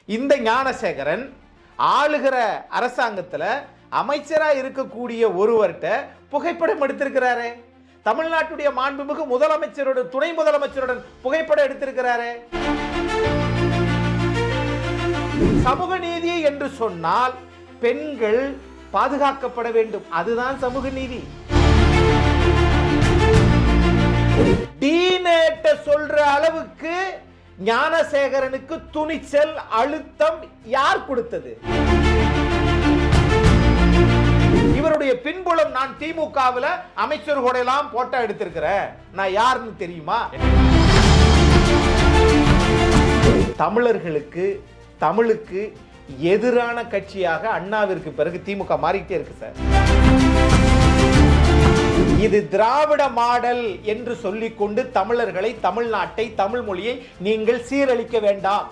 இந்த ஞானசேகரன் ஆளுகிற அரசாங்கத்துல அமைச்சரா இருக்கக்கூடிய ஒருவர்கிட்ட புகைப்படம் எடுத்திருக்கிறாரு. தமிழ்நாட்டுடைய மாண்புமிகு முதலமைச்சருடன் துணை முதலமைச்சருடன் புகைப்படம் எடுத்திருக்கிறாரு. சமூக நீதி என்று சொன்னால் பெண்கள் பாதுகாக்கப்பட வேண்டும். அதுதான் சமூக நீதி. டீனேட்ட சொல்ற அளவுக்கு ஞானசேகரனுக்கு துணிச்சல், அழுத்தம் யார் கொடுத்தது? இவருடைய பின்புலம், நான் திமுகவில் அமைச்சர் கூட எல்லாம் போட்டோ எடுத்திருக்கிறேன், நான் யாருன்னு தெரியுமா? தமிழர்களுக்கு, தமிழுக்கு எதிரான கட்சியாக அண்ணாவிற்கு பிறகு திமுக மாறிட்டே இருக்கு சார். இது திராவிட மாடல் என்று சொல்லிக்கொண்டு தமிழர்களை, தமிழ்நாட்டை, தமிழ் மொழியை நீங்கள் சீரழிக்க வேண்டாம்.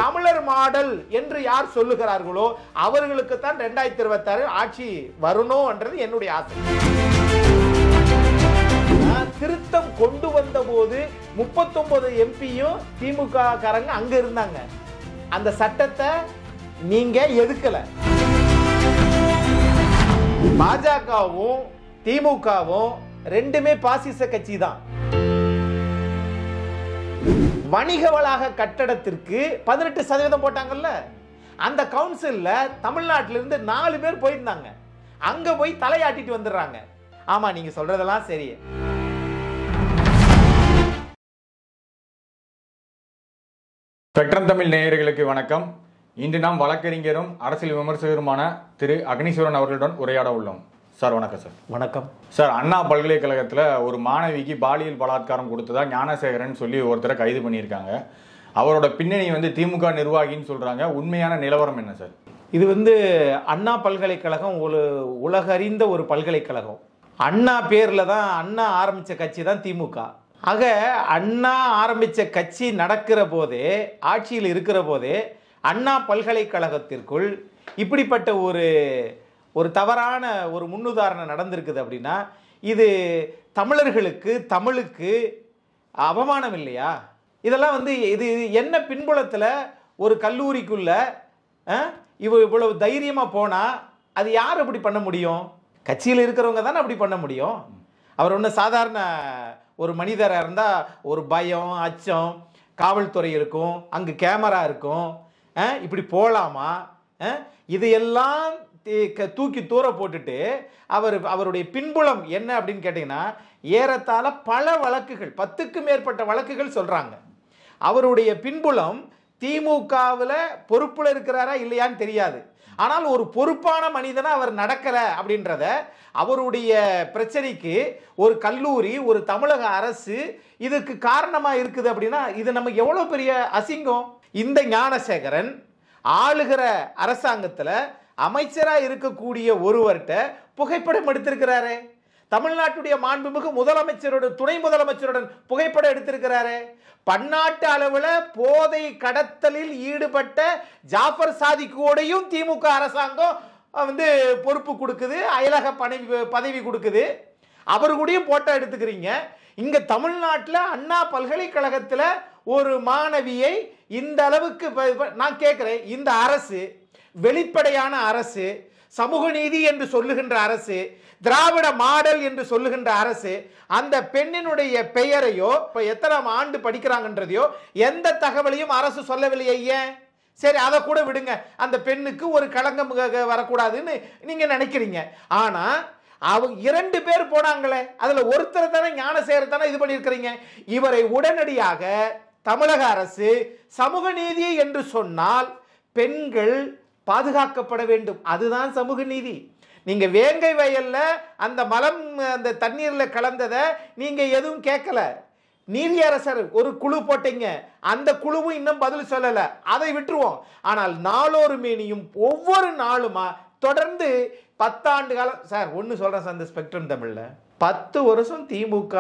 தமிழர் மாடல் என்று யார் சொல்லுகிறார்களோ அவர்களுக்கு தான் 2026 ஆட்சி வரணும் என்றது என்னுடைய ஆசை. திருத்தம் கொண்டு வந்த போது 39 எம்பியும் திமுக காரங்க அங்க இருந்தாங்க. அந்த சட்டத்தை நீங்க எதுக்கல. பாஜகவும் திமுகவும் ரெண்டுமே பாசிச கட்சி தான். வணிக வளாக கட்டடத்திற்கு 18% போட்டாங்கல்ல, அந்த கவுன்சில்ல தமிழ்நாட்டிலிருந்து 4 பேர் போயிருந்தாங்க. அங்க போய் தலையாட்டிட்டு வந்துடுறாங்க. ஆமா, நீங்க சொல்றதெல்லாம் சரி. ஸ்பெக்ட்ரம் தமிழ் நேயர்களுக்கு வணக்கம். இன்று நாம் வழக்கறிஞரும் அரசியல் விமர்சகருமான திரு அக்னீஸ்வரன் அவர்களுடன் உரையாட உள்ளோம். சார் வணக்கம். சார் வணக்கம் சார். அண்ணா பல்கலைக்கழகத்தில் ஒரு மாணவிக்கு பாலியல் பலாத்காரம் கொடுத்ததா ஞானசேகரன் சொல்லி ஒருத்தரை கைது பண்ணியிருக்காங்க. அவரோட பின்னணி திமுக நிர்வாகின்னு சொல்றாங்க. உண்மையான நிலவரம் என்ன சார்? இது அண்ணா பல்கலைக்கழகம் ஒரு உலகறிந்த ஒரு பல்கலைக்கழகம். அண்ணா பேர்ல தான், அண்ணா ஆரம்பிச்ச கட்சி தான் திமுக. ஆக அண்ணா ஆரம்பிச்ச கட்சி நடக்கிற போதே, ஆட்சியில் இருக்கிற போதே அண்ணா பல்கலைக்கழகத்திற்குள் இப்படிப்பட்ட ஒரு தவறான ஒரு முன்னுதாரணம் நடந்திருக்குது அப்படின்னா இது தமிழர்களுக்கு, தமிழுக்கு அவமானம் இல்லையா? இதெல்லாம் இது என்ன பின்புலத்தில் ஒரு கல்லூரிக்குள்ள இவ்வளவு தைரியமாக போனால் அது யார் அப்படி பண்ண முடியும்? கட்சியில் இருக்கிறவங்க தானே அப்படி பண்ண முடியும். அவர் ஒன்றும் சாதாரண ஒரு மனிதராக இருந்தால் ஒரு பயம், அச்சம், காவல்துறை இருக்கும், அங்கு கேமரா இருக்கும், இப்படி போகலாமா? இதையெல்லாம் தூக்கி தூர போட்டுட்டு அவருடைய பின்புலம் என்ன அப்படின்னு கேட்டீங்கன்னா, ஏறத்தாழ பல வழக்குகள், 10க்கும் மேற்பட்ட வழக்குகள் சொல்றாங்க. அவருடைய பின்புலம் திமுகவில் பொறுப்புல இருக்கிறாரா இல்லையான்னு தெரியாது. ஆனால் ஒரு பொறுப்பான மனிதனா அவர் நடக்கல அப்படின்றத, அவருடைய பிரச்சனைக்கு ஒரு கல்லூரி, ஒரு தமிழக அரசு இதுக்கு காரணமா இருக்குது அப்படின்னா இது நமக்கு எவ்வளவு பெரிய அசிங்கம். இந்த ஞானசேகரன் ஆளுகிற அரசாங்கத்துல அமைச்சரா இருக்கக்கூடிய ஒருவர்கிட்ட புகைப்படம் எடுத்திருக்கிறாரு. தமிழ்நாட்டுடைய மாண்புமிகு முதலமைச்சருடன் துணை முதலமைச்சருடன் புகைப்படம் எடுத்திருக்கிறாரு. பன்னாட்டு அளவில் போதை கடத்தலில் ஈடுபட்ட ஜாஃபர் சாதிக்கோடையும் திமுக அரசாங்கம் பொறுப்பு கொடுக்குது, அயலக பதவி கொடுக்குது. அவரு கூடயும் போட்டோ எடுத்துக்கிறீங்க. இங்க தமிழ்நாட்டில் அண்ணா பல்கலைக்கழகத்தில் ஒரு மாணவியை இந்த அளவுக்கு நான் கேட்கிறேன். இந்த அரசு வெளிப்படையான அரசு, சமூக நீதி என்று சொல்லுகின்ற அரசு, திராவிட மாடல் என்று சொல்லுகின்ற அரசு, அந்த பெண்ணினுடைய பெயரையோ எத்தனை ஆண்டு படிக்கிறாங்கன்றதையோ எந்த தகவலையும் அரசு சொல்லவில்லையே. ஏன்? சரி, அதை கூட விடுங்க, அந்த பெண்ணுக்கு ஒரு களங்கம் வரக்கூடாதுன்னு நீங்க நினைக்கிறீங்க. ஆனா அவங்க 2 பேர் போனாங்களே, அதுல ஒருத்தர் தானே ஞானசேகரன் தானே இது பண்ணியிருக்கிறீங்க. இவரை உடனடியாக தமிழக அரசு சமூக நீதி என்று சொன்னால் பெண்கள் பாதுகாக்கப்பட வேண்டும். அதுதான் சமூக நீதி. நீங்க வேங்கை வயல்ல அந்த மலம், அந்த தண்ணீர்ல கலந்ததை நீங்க எதுவும் கேட்கல. நீதியரசர் ஒரு குழு போட்டீங்க, அந்த குழுவும் இன்னும் பதில் சொல்லல, அதை விட்டுருவோம். ஆனால் நாளொரு மேனியும் ஒவ்வொரு நாளுமா தொடர்ந்து 10 ஆண்டு காலம் சார். ஒன்னு சொல்றேன் சார், இந்த ஸ்பெக்ட்ரம் தமிழ்ல 10 வருஷம் திமுக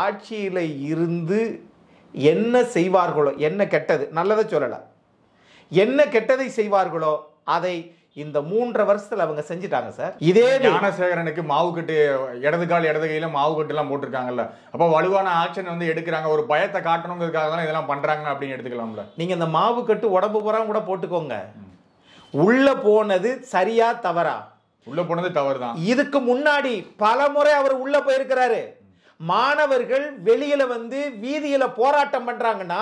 ஆட்சியில இருந்து என்ன செய்வார்களோ, என்ன கெட்டது, நல்லதை சொல்லல, என்ன கெட்டதை செய்வார்களோ அதை இந்த 3.5 வருஷத்துல அவங்க செஞ்சுட்டாங்க சார். இதே ஞானசேகரனுக்கு மாவு கட்டு, இடது கால் இடது கையில மாவு கட்டு எல்லாம் போட்டிருக்காங்கல்ல, அப்ப வலுவான ஆக்ஷன் வந்து எடுக்கிறாங்க, ஒரு பயத்தை காட்டணுங்கிறதுக்காக தான் இதெல்லாம் பண்றாங்க அப்படின்னு எடுத்துக்கலாம்ல. நீங்க இந்த மாவு கட்டு உடம்பு பூரா கூட போட்டுக்கோங்க, உள்ள போனது சரியா தவறா? உள்ள போனது தவறுதான். இதுக்கு முன்னாடி பல முறை அவர் உள்ள போயிருக்கிறாரு. மாணவர்கள் வெளியில வந்து வீதியில போராட்டம் பண்றாங்கன்னா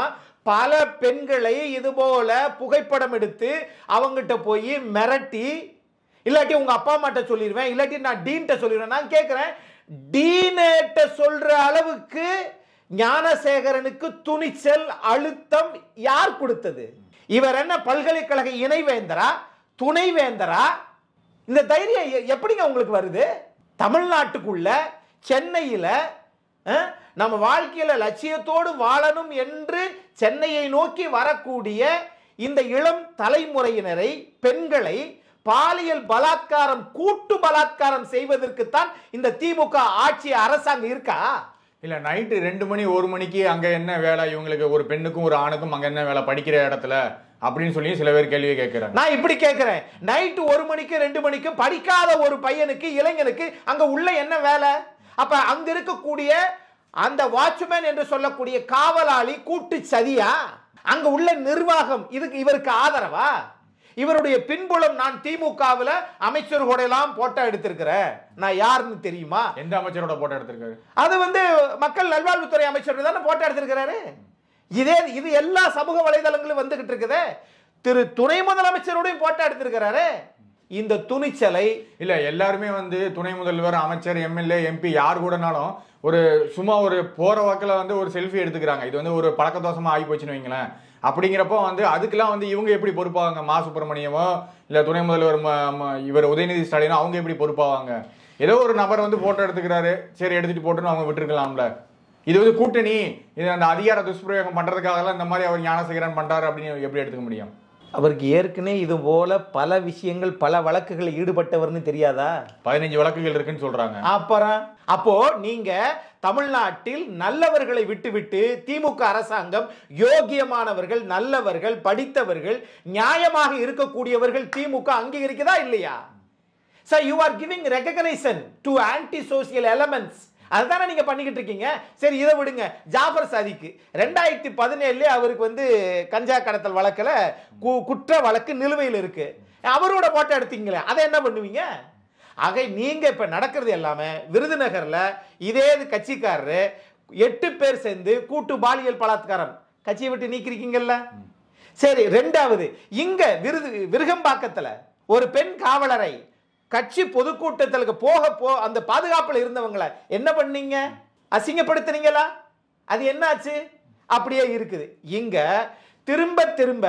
பல பெண்களை இது போல புகைப்படம் எடுத்து அவங்கிட்ட போய் மிரட்டி, இல்லாட்டி உங்க அப்பா அம்மாட்ட சொல்லிடுவேன், இல்லாட்டி நான் டீன்ட்ட சொல்லிடுவேன். நான் கேட்கிறேன், டீனேட்ட சொல்ற அளவுக்கு ஞானசேகரனுக்கு துணிச்சல், அழுத்தம் யார் கொடுத்தது? இவர் என்ன பல்கலைக்கழக இணைவேந்தரா, துணைவேந்தரா? இந்த தைரியம் எப்படிங்க உங்களுக்கு வருது? தமிழ்நாட்டுக்குள்ள சென்னையில நம்ம வாழ்க்கையில லட்சியத்தோடு வாழணும் என்று சென்னையை நோக்கி வரக்கூடிய இந்த இளம் தலைமுறையினரை, பெண்களை பாலியல் பலாத்காரம், கூட்டு பலாத்காரம் செய்வதற்குத்தான் இந்த திமுக ஆட்சி அரசாங்கம் இருக்கா? இல்ல நைட்டு 2 மணி 1 மணிக்கு அங்க என்ன வேலை இவங்களுக்கு, ஒரு பெண்ணுக்கும் ஒரு ஆணுக்கும் அங்க என்ன வேலை படிக்கிற இடத்துல அப்படின்னு சொல்லி சில பேர் கேள்வி கேட்கிறாங்க. நான் இப்படி கேட்கிறேன், நைட்டு 1 மணிக்கு 2 மணிக்கு படிக்காத ஒரு பையனுக்கு, இளைஞனுக்கு அங்க உள்ள என்ன வேலை? அப்ப அங்க இருக்கக்கூடிய அந்த வாட்ச்மேன் என்று சொல்லக்கூடிய காவலாளி கூட்டு சதியா? அங்க உள்ள நிர்வாகம் இவருக்கு ஆதரவா? இவருடைய பின்புலம், நான் திமுகவில் அமைச்சர்களோட எல்லாம் போட்டோ எடுத்திருக்கிறேன், நான் யாருன்னு தெரியுமா? எந்த அமைச்சரோட போட்டோ எடுத்திருக்காரு? அது வந்து மக்கள் நல்வாழ்வுத்துறை அமைச்சர் தானே போட்டோ எடுத்திருக்கிறாரு. இது எல்லா சமூக வலைதளங்களும் வந்துகிட்டு இருக்குது. திரு துணை முதலமைச்சரோடையும் போட்டோ எடுத்திருக்கிறாரு. இந்த துணிச்சலை இல்ல எல்லாருமே வந்து துணை முதல்வர், அமைச்சர், எம்எல்ஏ, எம்பி யார் கூடனாலும் ஒரு சும்மா ஒரு போற வாக்கில் வந்து ஒரு செல்ஃபி எடுத்துக்கிறாங்க. இது வந்து ஒரு பழக்கதோஷமா ஆகி போச்சுன்னு வைங்களேன். அப்படிங்கிறப்போ வந்து அதுக்கெல்லாம் வந்து இவங்க எப்படி பொறுப்பாவாங்க? மா சுப்பிரமணியமோ இல்ல துணை முதல்வர் இவர் உதயநிதி ஸ்டாலினோ அவங்க எப்படி பொறுப்பாவாங்க? ஏதோ ஒரு நபர் வந்து போட்டோ எடுத்துக்கிறாரு, சரி எடுத்துட்டு போட்டுன்னு அவங்க விட்டுருக்கலாம்ல. இது வந்து கூட்டணி, இது அந்த அதிகார துஷ்பிரயோகம் பண்றதுக்காக இந்த மாதிரி அவர் ஞானசேகரன் பண்றாரு அப்படின்னு எப்படி எடுத்துக்க முடியும்? அவருக்கு ஏற்கனவே இது போல பல விஷயங்கள், பல வழக்குகளில் ஈடுபட்டவர்னு தெரியாதா? 15 வழக்குகள் இருக்குன்னு சொல்றாங்க. அப்போ நீங்க தமிழ்நாட்டில் நல்லவர்களை விட்டுவிட்டு திமுக அரசாங்கம் யோகியமானவர்கள், நல்லவர்கள், படித்தவர்கள், நியாயமாக இருக்கக்கூடியவர்கள் திமுக அங்கீகரிக்கதா இல்லையா? So you are giving recognition to anti-social elements. அதுதானே நீங்க பண்ணிக்கிட்டு இருக்கீங்க. சரி, இதை விடுங்க. ஜாஃபர் சாதிக்கு 2017 அவருக்கு வந்து கஞ்சா கடத்தல் வழக்கில் குற்ற வழக்கு நிலுவையில் இருக்கு. அவரோட போட்டோ எடுத்தீங்களே, அதை என்ன பண்ணுவீங்க? ஆக நீங்க இப்ப நடக்கிறது எல்லாமே விருதுநகர்ல இதே கட்சிக்காரரு 8 பேர் சேர்ந்து கூட்டு பாலியல் பலாத்காரம், கட்சியை விட்டு நீக்கிருக்கீங்கல்ல. சரி, ரெண்டாவது இங்க விருகம்பாக்கத்துல ஒரு பெண் காவலரை கட்சி பொதுக்கூட்டத்திற்கு அந்த பாதுகாப்பில் இருந்தவங்களை என்ன பண்ணீங்க? அசிங்கப்படுத்தினீங்களா? அது என்னாச்சு? அப்படியே இருக்குது. இங்க திரும்ப திரும்ப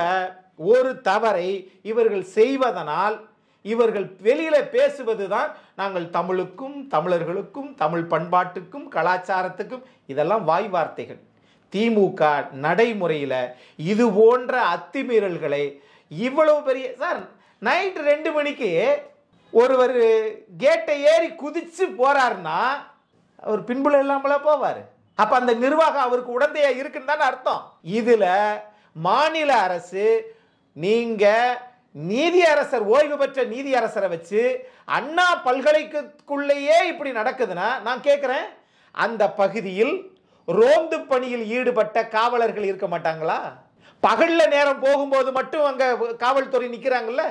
ஒரு தவறை இவர்கள் செய்வதனால் இவர்கள் வெளியில பேசுவதுதான் நாங்கள் தமிழுக்கும், தமிழர்களுக்கும், தமிழ் பண்பாட்டுக்கும், கலாச்சாரத்துக்கும், இதெல்லாம் வாய் வார்த்தைகள். திமுக நடைமுறையில் இது போன்ற அத்துமீறல்களை இவ்வளவு பெரிய சார் நைட் 2 மணிக்கு ஒருவர் கேட்டை ஏறி குதிச்சு போறாருன்னா அவர் பின்புல இல்லாமல போவார். அப்ப அந்த நிர்வாகம் அவருக்கு உடந்தையா இருக்குன்னு தானே அர்த்தம். இதுல மாநில அரசு, நீங்க நீதியரசர், ஓய்வு பெற்ற நீதியரசரை வச்சு அண்ணா பல்கலைக்குள்ளேயே இப்படி நடக்குதுன்னா நான் கேட்கிறேன், அந்த பகுதியில் ரோந்து பணியில் ஈடுபட்ட காவலர்கள் இருக்க மாட்டாங்களா? பகல்ல நேரம் போகும்போது மட்டும் அங்க காவல்துறை நிக்கிறாங்கல்ல,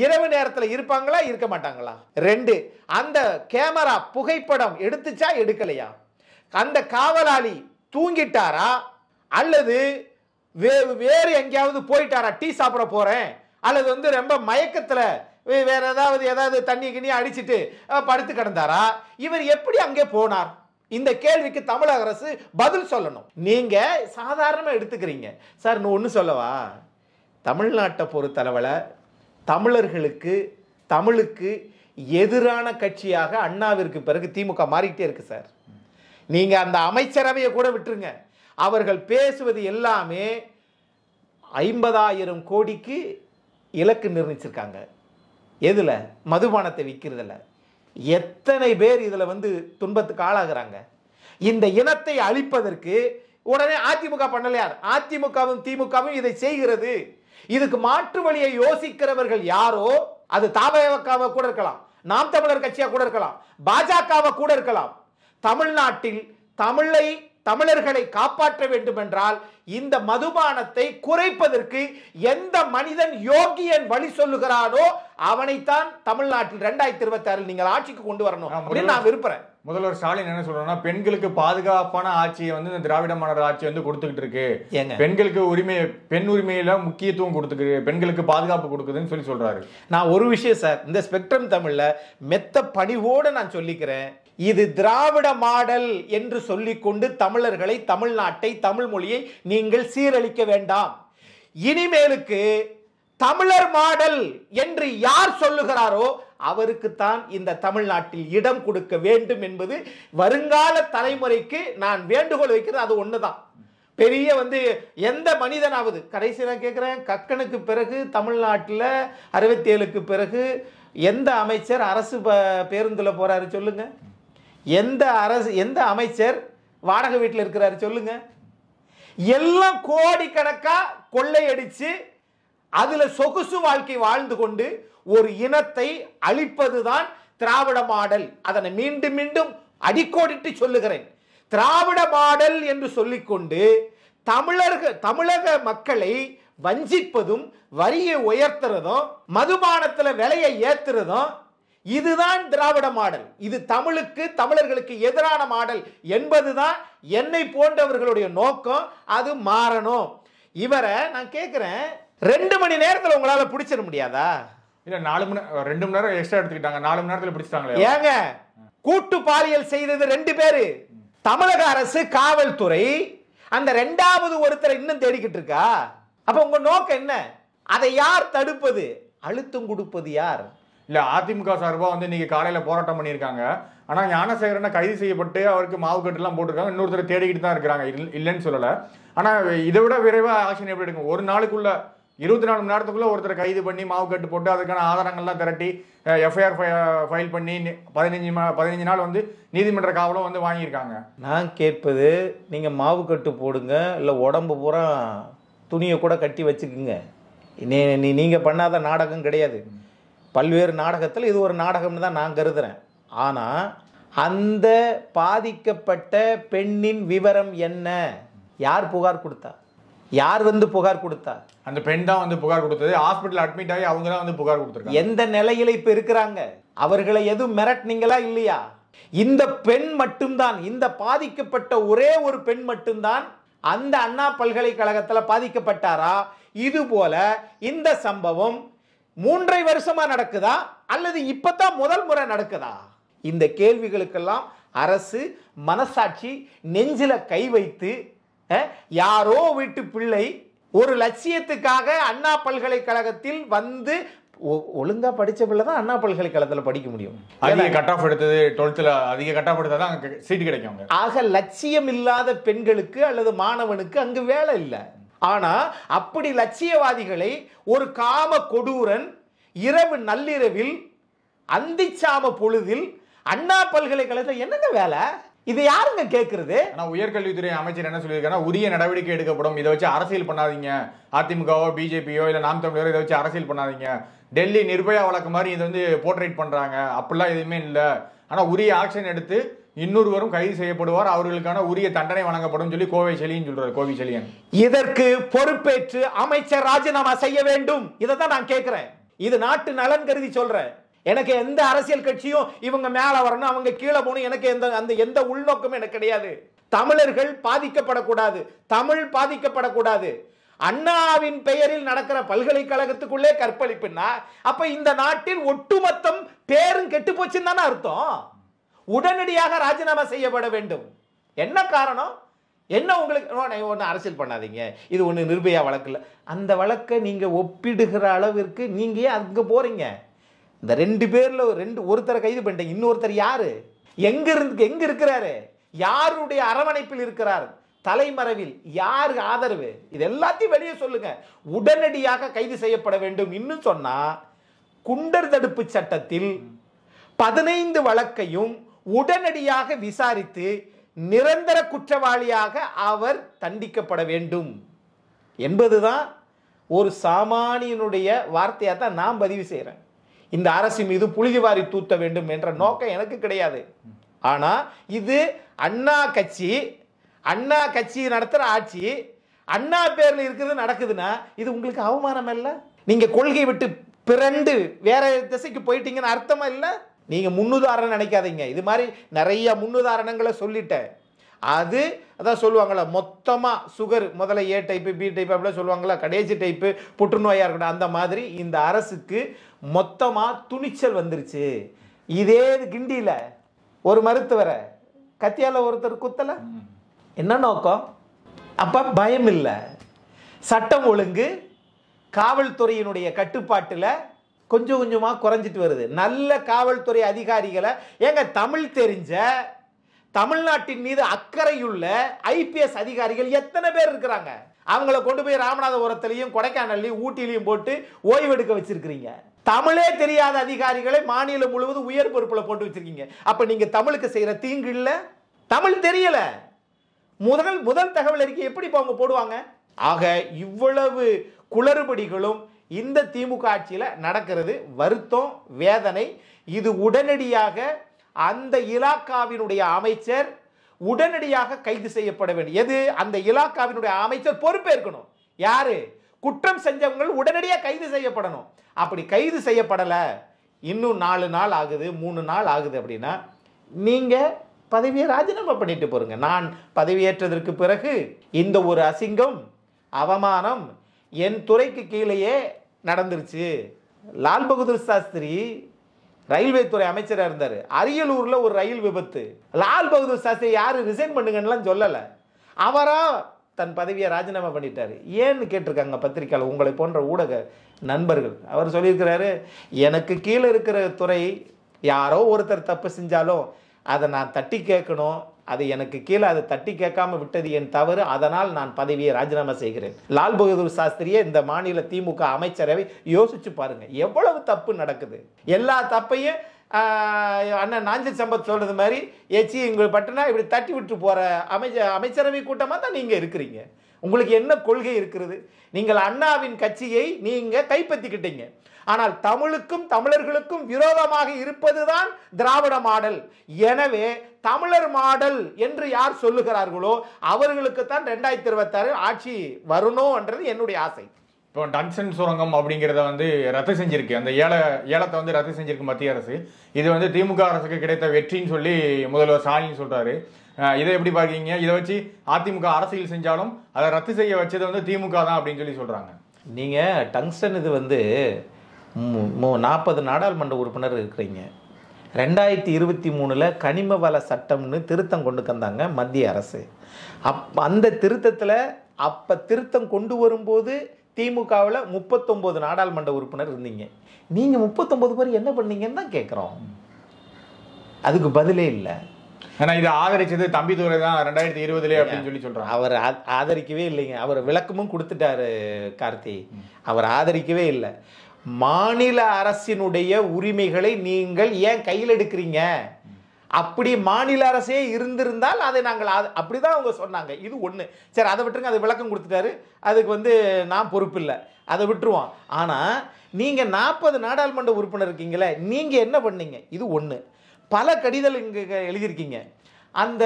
இரவு நேரத்தில் இருப்பாங்களா, இருக்க மாட்டாங்களா? 2, அந்த கேமரா புகைப்படம் எடுத்துச்சா எடுக்கலையா? அந்த காவலாளி தூங்கிட்டாரா அல்லது வேறு எங்கேயாவது போயிட்டாரா? டீ சாப்பிட போறேன் அல்லது வந்து ரொம்ப மயக்கத்துல வேற ஏதாவது தண்ணி கிண்ணி அடிச்சுட்டு படுத்து கிடந்தாரா? இவர் எப்படி அங்கே போனார்? இந்த கேள்விக்கு தமிழக அரசு பதில் சொல்லணும். நீங்க சாதாரணமா எடுத்துக்கிறீங்க சார். ஒன்னு சொல்லவா, தமிழ்நாட்டை பொறுத்தளவுல தமிழர்களுக்கு, தமிழுக்கு எதிரான கட்சியாக அண்ணாவிற்கு பிறகு திமுக மாறிட்டே இருக்கு சார். நீங்க அந்த அமைச்சரவையை கூட விட்டுருங்க, அவர்கள் பேசுவது எல்லாமே 50,000 கோடிக்கு இலக்கு நிர்ணயிச்சிருக்காங்க. எதுல? மதுபானத்தை விற்கிறதுல. எத்தனை பேர் இதுல வந்து துன்பத்துக்கு ஆளாகிறாங்க. இந்த இனத்தை அழிப்பதற்கு உடனே அதிமுக பண்ணலையார், அதிமுகவும் திமுகவும் இதை செய்கிறது. இதுக்கு மாற்று வழியை யோசிக்கிறவர்கள் யாரோ அது தாவேகாவை கூட இருக்கலாம், நாம் தமிழர் கட்சியா கூட இருக்கலாம், பாஜகவை கூட இருக்கலாம். தமிழ்நாட்டில் தமிழர்களை காப்பாற்ற வேண்டும் என்றால் இந்த மதுபானத்தை குறைப்பதற்கு எந்த மனிதன் யோகியன் வழி சொல்லுகிறானோ அவனைத்தான் தமிழ்நாட்டில் 2026 நீங்கள் ஆட்சிக்கு கொண்டு வரணும் அப்படின்னு நான் விரும்புறேன். முதல்வர் ஸ்டாலின் என்ன சொல்றோம்னா, பெண்களுக்கு பாதுகாப்பான ஆட்சியை வந்து இந்த திராவிட மாடல் ஆட்சி வந்து கொடுத்துக்கிட்டு இருக்கு. பெண்களுக்கு பெண் உரிமையில முக்கியத்துவம் கொடுத்துருக்கு, பெண்களுக்கு பாதுகாப்பு கொடுக்குதுன்னு சொல்றாரு. நான் ஒரு விஷயம் சார், இந்த ஸ்பெக்ட்ரம் தமிழ்ல மெத்த பணிவோடு நான் சொல்லிக்கிறேன். இது திராவிட மாடல் என்று சொல்லிக்கொண்டு தமிழர்களை, தமிழ்நாட்டை, தமிழ் மொழியை நீங்கள் சீரழிக்க வேண்டாம். இனிமேலுக்கு தமிழர் மாடல் என்று யார் சொல்லுகிறாரோ அவருக்குத்தான் இந்த தமிழ்நாட்டில் இடம் கொடுக்க வேண்டும் என்பது வருங்கால தலைமுறைக்கு நான் வேண்டுகோள் வைக்கிறது. அது ஒண்ணுதான். பெரிய எந்த மனிதனாவது கடைசி நான் கேட்கிறேன், கக்கனுக்கு பிறகு தமிழ்நாட்டில் 67க்கு பிறகு எந்த அமைச்சர் அரசு பேருந்துல போறாரு சொல்லுங்க? எந்த அமைச்சர் வாடகை வீட்டில் இருக்கிறாரு சொல்லுங்க? எல்லாம் கோடிக்கணக்கா கொள்ளையடிச்சு அதுல சொகுசு வாழ்க்கை வாழ்ந்து கொண்டு ஒரு இனத்தை அழிப்பதுதான் திராவிட மாடல். அதனை மீண்டும் மீண்டும் அடிக்கோடிட்டு சொல்லுகிறேன். திராவிட மாடல் என்று சொல்லிக்கொண்டு தமிழக மக்களை வஞ்சிப்பதும், வரியை உயர்த்துறதும், மதுபானத்துல விலையை ஏத்துறதும், இதுதான் திராவிட மாடல். இது தமிழர்களுக்கு எதிரான மாடல் என்பதுதான் என்னை போன்றவர்களுடைய நோக்கம். அது மாறணும். இவரை நான் கேட்கிறேன், 2 மணி நேரத்தில் உங்களால பிடிச்சிட முடியாதா? இல்ல 4 மணி 2 மணி நேரம் எக்ஸ்ட்ரா எடுத்துக்கிட்டாங்க, 4 மணி நேரத்தில் பிடிச்சிட்டாங்களே. ஏங்க, கூட்டு பாலியல் செய்தது 2 பேரு. தமிழக அரசு, காவல்துறை அந்த 2வது ஒருத்தரை இன்னும் தேடிக்கிட்டு இருக்கா. அப்ப உங்க நோக்கம் என்ன? அதை யார் தடுப்பது? அழுத்தம் கொடுப்பது யார்? இல்ல அதிமுக சார்பா இன்னைக்கு காலையில போராட்டம் பண்ணியிருக்காங்க. ஆனா ஞானசேகரனை கைது செய்யப்பட்டு அவருக்கு மாவு கட்டு எல்லாம் போட்டிருக்காங்க. இன்னொருத்தர் தேடிக்கிட்டு தான் இருக்கிறாங்க, இல்லைன்னு சொல்லல. ஆனா இதை விட விரைவா ஆக்ஷன் எப்படி எடுக்கும்? ஒரு நாளுக்குள்ள 24 மணி நேரத்துக்குள்ள ஒருத்தரை கைது பண்ணி மாவு கட்டு போட்டு அதுக்கான ஆதாரங்கள்லாம் திரட்டி எஃப்ஐஆர் ஃபைல் பண்ணி 15 நாள் நீதிமன்ற காவலும் வாங்கியிருக்காங்க. நான் கேட்பது, நீங்க மாவு கட்டு போடுங்க, இல்லை உடம்பு பூரா துணியை கூட கட்டி வச்சுக்குங்க. நீங்க பண்ணாத நாடகம் கிடையாது. பல்வேறு நாடகத்தில் இது ஒரு நாடகம்னு தான் நான் கருதுறேன். ஆனால் அந்த பாதிக்கப்பட்ட பெண்ணின் விவரம் என்ன? யார் புகார் கொடுத்தா? யார் புகார் கொடுத்தா? அந்த பெண் தான் புகார் கொடுத்தது. ஹாஸ்பிட்டல் அட்மிட் ஆகி அவங்க தான் புகார் கொடுத்துருக்காங்க. எந்த நிலையில இப்ப இருக்கிறாங்க? அவர்களை எதுவும் மிரட்டினீங்களா இல்லையா? இந்த பெண் மட்டும்தான், இந்த பாதிக்கப்பட்ட ஒரே ஒரு பெண் மட்டும்தான் அந்த அண்ணா பல்கலைக்கழகத்தில் பாதிக்கப்பட்டாரா? இது போல இந்த சம்பவம் 3 வருஷமா நடக்குதா அல்லது இப்பதான் முதல் முறை நடக்குதா? இந்த கேள்விகளுக்கெல்லாம் அரசு மனசாட்சி நெஞ்சில கை வைத்து, யாரோ வீட்டு பிள்ளை ஒரு லட்சியத்துக்காக அண்ணா பல்கலைக்கழகத்தில் ஒழுங்கா படிச்ச பிள்ளை தான் அண்ணா பல்கலைக்கழகத்தில் படிக்க முடியும். அதிக கட் ஆஃப் எடுத்தது 12th அதிக கட் ஆஃப் எடுத்தா தான் சீட் கிடைக்கும். ஆக லட்சியம் இல்லாத பெண்களுக்கு அல்லது மாணவனுக்கு அங்கு வேலை இல்லை. ஆனா அப்படி லட்சியவாதிகளை ஒரு காம கொடூரன் இரவு நள்ளிரவில் அந்திச்சாம பொழுதில் அண்ணா பல்கலைக்கழகத்தில் என்னங்க வேலை? இது யாருங்க கேட்கறது? ஆனா உயர்கல்வித்துறை அமைச்சர் என்ன சொல்லியிருக்காருன்னா, உரிய நடவடிக்கை எடுக்கப்படும், இதை வச்சு அரசியல் பண்ணாதீங்க. அதிமுகவோ பிஜேபியோ இல்ல நாம் தமிழரோ இதை வச்சு அரசியல் பண்ணாதீங்க. டெல்லி நிர்பயா வழக்கு மாதிரி இதை போர்ட்ரேட் பண்றாங்க, அப்படிலாம் எதுவுமே இல்லை. ஆனா உரிய ஆக்ஷன் எடுத்து இன்னொருவரும் கைது செய்யப்படுவார், அவர்களுக்கான உரிய தண்டனை வழங்கப்படும் சொல்லி கோவை செலியன் சொல்றாரு. கோவை செலியன் இதற்கு பொறுப்பேற்று அமைச்சர் ராஜினாமா செய்ய வேண்டும். இதை தான் நான் கேட்கிறேன். இது நாட்டு நலன் கருதி சொல்றேன். எனக்கு எந்த அரசியல் கட்சியும் இவங்க மேல வரணும், அவங்க கீழே போகணும், எனக்கு எந்த உள்நோக்கமும் எனக்கு கிடையாது. தமிழர்கள் பாதிக்கப்படக்கூடாது, தமிழ் பாதிக்கப்படக்கூடாது. அண்ணாவின் பெயரில் நடக்கிற பல்கலைக்கழகத்துக்குள்ளே கற்பழிப்புன்னா அப்ப இந்த நாட்டில் ஒட்டுமொத்தம் பேரும் கெட்டு போச்சுன்னு தானே அர்த்தம். உடனடியாக ராஜினாமா செய்யப்பட வேண்டும். என்ன காரணம்? என்ன உங்களுக்கு ஒன்று அரசியல் பண்ணாதீங்க, இது ஒன்று நிர்பயா வழக்கு இல்லை. அந்த வழக்கை நீங்க ஒப்பிடுகிற அளவிற்கு நீங்க அங்க போறீங்க. இந்த 2 பேர்ல ஒருத்தரை கைது பண்ணிட்டீங்க, இன்னொருத்தர் யாரு? எங்க இருக்கிறாரு? யாருடைய அரவணைப்பில் இருக்கிறார்? தலைமறைவில் யாரு ஆதரவு? இது எல்லாத்தையும் வெளியே சொல்லுங்க. உடனடியாக கைது செய்யப்பட வேண்டும். இன்னும் சொன்னா குண்டர் தடுப்பு சட்டத்தில் 15 வழக்கையும் உடனடியாக விசாரித்து நிரந்தர குற்றவாளியாக அவர் தண்டிக்கப்பட வேண்டும் என்பதுதான் ஒரு சாமானியனுடைய வார்த்தையாக தான் நான் பதிவு செய்கிறேன். இந்த அரசு மீது புழுதிவாரி தூத்த வேண்டும் என்ற நோக்கம் எனக்கு கிடையாது. ஆனா இது அண்ணா கட்சி நடத்துற ஆட்சி, அண்ணா பேர்ல இருக்கிறது நடக்குதுன்னா இது உங்களுக்கு அவமானம் இல்ல? நீங்க கொள்கை விட்டு பிறண்டு வேற திசைக்கு போயிட்டீங்கன்னு அர்த்தமா இல்ல? நீங்க முன்னுதாரணம் நினைக்காதீங்க. இது மாதிரி நிறைய முன்னுதாரணங்களை சொல்லிட்டேன். அதான் சொல்லுவாங்களா, மொத்தமா சுகர் முதல்ல ஏ டைப்பு பி டைப் அப்படிலாம் சொல்லுவாங்களா, கடைசி டைப்பு புற்றுநோயா இருக்கட்டும், அந்த மாதிரி இந்த அரசுக்கு மொத்தமா துணிச்சல் வந்துருச்சு. இதே கிண்டியில ஒரு மருத்துவரை கத்தியால ஒருத்தர் குத்தல, என்ன நோக்கம்? அப்ப பயம் இல்லை, சட்டம் ஒழுங்கு காவல்துறையினுடைய கட்டுப்பாட்டுல கொஞ்சம் கொஞ்சமா குறைஞ்சிட்டு வருது. நல்ல காவல்துறை அதிகாரிகளை, ஏங்க தமிழ் தெரிஞ்ச, தமிழ்நாட்டின் மீது அக்கறையுள்ள ஐபிஎஸ் அதிகாரிகள் எத்தனை பேர் இருக்கிறாங்க? அவங்கள கொண்டு போய் ராமநாதபுரத்திலையும் கொடைக்கானல்லையும் ஊட்டிலையும் போட்டு ஓய்வெடுக்க வச்சிருக்கிறீங்க. தமிழே தெரியாத அதிகாரிகளை மாநிலம் முழுவதும் உயர் பொறுப்புல போட்டு வச்சிருக்கீங்க. அப்ப நீங்க தமிழுக்கு செய்யற தீங்கு இல்ல? தமிழ் தெரியல, முதல் தகவல் அறிக்கை எப்படி அவங்க போடுவாங்க? ஆக இவ்வளவு குளறுபடிகளும் இந்த திமுக ஆட்சியில் நடக்கிறது வருத்தம், வேதனை. இது உடனடியாக அந்த இலாக்காவினுடைய அமைச்சர் உடனடியாக கைது செய்யப்பட வேண்டும். எது? அந்த இலாக்காவினுடைய அமைச்சர் பொறுப்பேற்கணும். யாரு? குற்றம் செஞ்சவங்க உடனடியாக கைது செய்யப்படணும். அப்படி கைது செய்யப்படல, இன்னும் 4 நாள் ஆகுது, 3 நாள் ஆகுது அப்படின்னா நீங்க பதவியை ராஜினாமா பண்ணிட்டு போறீங்க. நான் பதவியேற்றதற்கு பிறகு இந்த ஒரு அசிங்கம், அவமானம் என் துறைக்கு கீழேயே நடந்துருச்சு. லால் பகதூர் சாஸ்திரி ரயில்வே துறை அமைச்சராக இருந்தார். அரியலூர்ல ஒரு ரயில் விபத்து. லால் பகதூர் சாஸ்திரி யாரு ரிசைன் பண்ணுங்கன்னு சொல்லல, அவரா தன் பதவியை ராஜினாமா பண்ணிட்டாரு. ஏன்னு கேட்டிருக்காங்க பத்திரிகையாளர், உங்களை போன்ற ஊடக நண்பர்கள். அவர் சொல்லியிருக்கிறாரு, எனக்கு கீழே இருக்கிற துறை யாரோ ஒருத்தர் தப்பு செஞ்சாலும் அதை நான் தட்டி கேட்கணும், அது எனக்கு கீழே அதை தட்டி கேட்காம விட்டது என் தவறு, அதனால் நான் பதவியை ராஜினாமா செய்கிறேன். லால் பகதூர் சாஸ்திரியே இந்த மாநில திமுக அமைச்சரவை யோசிச்சு பாருங்க, எவ்வளவு தப்பு நடக்குது. எல்லா தப்பையும் அண்ணன் நாஞ்சில் சம்பத் சொல்றது மாதிரி ஏச்சி இங்க பட்டுனா இப்படி தட்டி விட்டு போற அமைச்சரவை கூட்டமா தான் நீங்க இருக்கிறீங்க. உங்களுக்கு என்ன கொள்கை இருக்கிறது? நீங்கள் அண்ணாவின் கட்சியை நீங்க கைப்பற்றிக்கிட்டீங்க. ஆனால் தமிழுக்கும் தமிழர்களுக்கும் விரோதமாக இருப்பதுதான் திராவிட மாடல். எனவே தமிழர் மாடல் என்று யார் சொல்லுகிறார்களோ அவர்களுக்கு தான் 2026 ஆட்சி வரணும் என்றது என்னுடைய ஆசை. இப்போ டங்ஸ்டன் சுரங்கம் அப்படிங்கிறத ரத்து செஞ்சிருக்கு, அந்த ஏலத்தை ரத்து செஞ்சிருக்கு மத்திய அரசு. இது திமுக அரசுக்கு கிடைத்த வெற்றின்னு சொல்லி முதல்வர் ஸ்டாலின் சொல்றாரு. இதை எப்படி பார்க்கீங்க? இதை வச்சு அதிமுக அரசியல் செஞ்சாலும் அதை ரத்து செய்ய வச்சது திமுக தான் அப்படின்னு சொல்லி சொல்றாங்க. நீங்க டங்ஸ்டன் இது 40 நாடாளுமன்ற உறுப்பினர் இருக்கிறீங்க. 2023 கனிம வள சட்டம்னு திருத்தம் கொண்டு வந்தாங்க மத்திய அரசு. அந்த திருத்தத்தில் திருத்தம் கொண்டு வரும்போது திமுகவில் 39 நாடாளுமன்ற உறுப்பினர் இருந்தீங்க. நீங்க 39 பேர் என்ன பண்ணீங்கன்னு தான் கேட்குறோம். அதுக்கு பதிலே இல்லை. ஏன்னா இதை ஆதரிச்சது தம்பிதுரை தான் 2020 அப்படின்னு சொல்லி சொல்றாங்க. அவர் ஆதரிக்கவே இல்லைங்க. அவர் விளக்கமும் கொடுத்துட்டாரு கார்த்தி. அவர் ஆதரிக்கவே இல்லை. மாநில அரசினுடைய உரிமைகளை நீங்கள் ஏன் கையில் எடுக்கிறீங்க? அப்படி மாநில அரசே இருந்திருந்தால் அதை நாங்கள் அப்படிதான் அவங்க சொன்னாங்க. இது ஒன்று. சரி, அதை விட்டுருங்க. அது விளக்கம் கொடுத்துட்டாரு, அதுக்கு நான் பொறுப்பு இல்லை, அதை விட்டுருவோம். ஆனால் நீங்கள் 40 நாடாளுமன்ற உறுப்பினர் இருக்கீங்களே, நீங்கள் என்ன பண்ணீங்க? இது ஒன்று. பல கடிதல் இங்கே எழுதியிருக்கீங்க. அந்த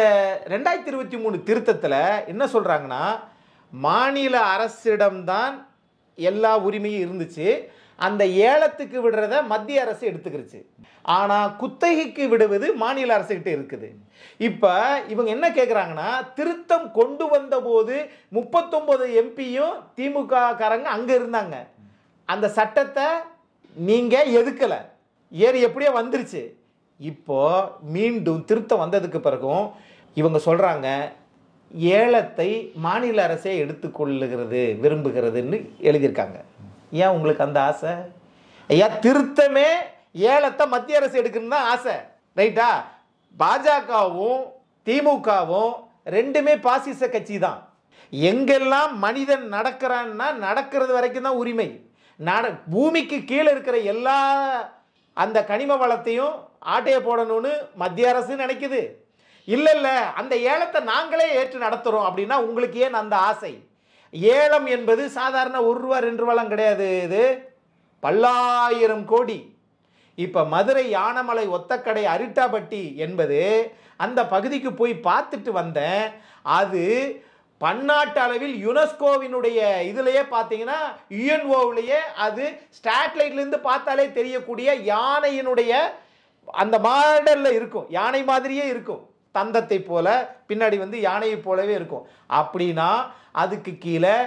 2023 திருத்தத்தில் என்ன சொல்கிறாங்கன்னா, மாநில அரசிடம்தான் எல்லா உரிமையும் இருந்துச்சு, அந்த ஏலத்துக்கு விடுறத மத்திய அரசு எடுத்துக்கிருச்சு. ஆனால் குத்தகைக்கு விடுவது மாநில அரசுகிட்ட இருக்குது. இப்போ இவங்க என்ன கேட்குறாங்கன்னா, திருத்தம் கொண்டு வந்த போது 39 எம்பியும் திமுக காரங்க அங்கே இருந்தாங்க. அந்த சட்டத்தை நீங்கள் எதுக்கலை, எப்படியோ வந்துருச்சு. இப்போ மீண்டும் திருத்தம் வந்ததுக்கு பிறகும் இவங்க சொல்கிறாங்க, ஏலத்தை மாநில அரசே எடுத்துக்கொள்ளுகிறது விரும்புகிறதுன்னு எழுதியிருக்காங்க. ஏன் உங்களுக்கு அந்த ஆசை? ஐயா, திருத்தமே ஏலத்தை மத்திய அரசு எடுக்கணும்னு தான் ஆசை, ரைட்டா? பாஜகவும் திமுகவும் ரெண்டுமே பாசிச கட்சி தான். எங்கெல்லாம் மனிதன் நடக்கிறான்னா நடக்கிறது வரைக்கும் தான் உரிமை. பூமிக்கு கீழே இருக்கிற எல்லா அந்த கனிம வளத்தையும் ஆட்டையை போடணும்னு மத்திய அரசு நினைக்குது. இல்லை இல்லை, அந்த ஏலத்தை நாங்களே ஏற்று நடத்துகிறோம் அப்படின்னா உங்களுக்கு ஏன் அந்த ஆசை? ஏலம் என்பது சாதாரண 1 ரூபா 2 ரூபாலாம் கிடையாது. இது பல்லாயிரம் கோடி. இப்போ மதுரை யானமலை ஒத்தக்கடை அரிட்டாபட்டி என்பது அந்த பகுதிக்கு போய் பார்த்துட்டு வந்தேன். அது பன்னாட்டு அளவில் யுனெஸ்கோவினுடைய இதுலயே பார்த்தீங்கன்னா யுஎன்ஓவிலேயே அது ஸ்டாட்லைட்லேருந்து பார்த்தாலே தெரியக்கூடிய யானையினுடைய அந்த மாடல்ல இருக்கும். யானை மாதிரியே இருக்கும், தந்தத்தை போல பின்னாடி வந்து யானையை போலவே இருக்கும். அப்படின்னா அதுக்கு கீழே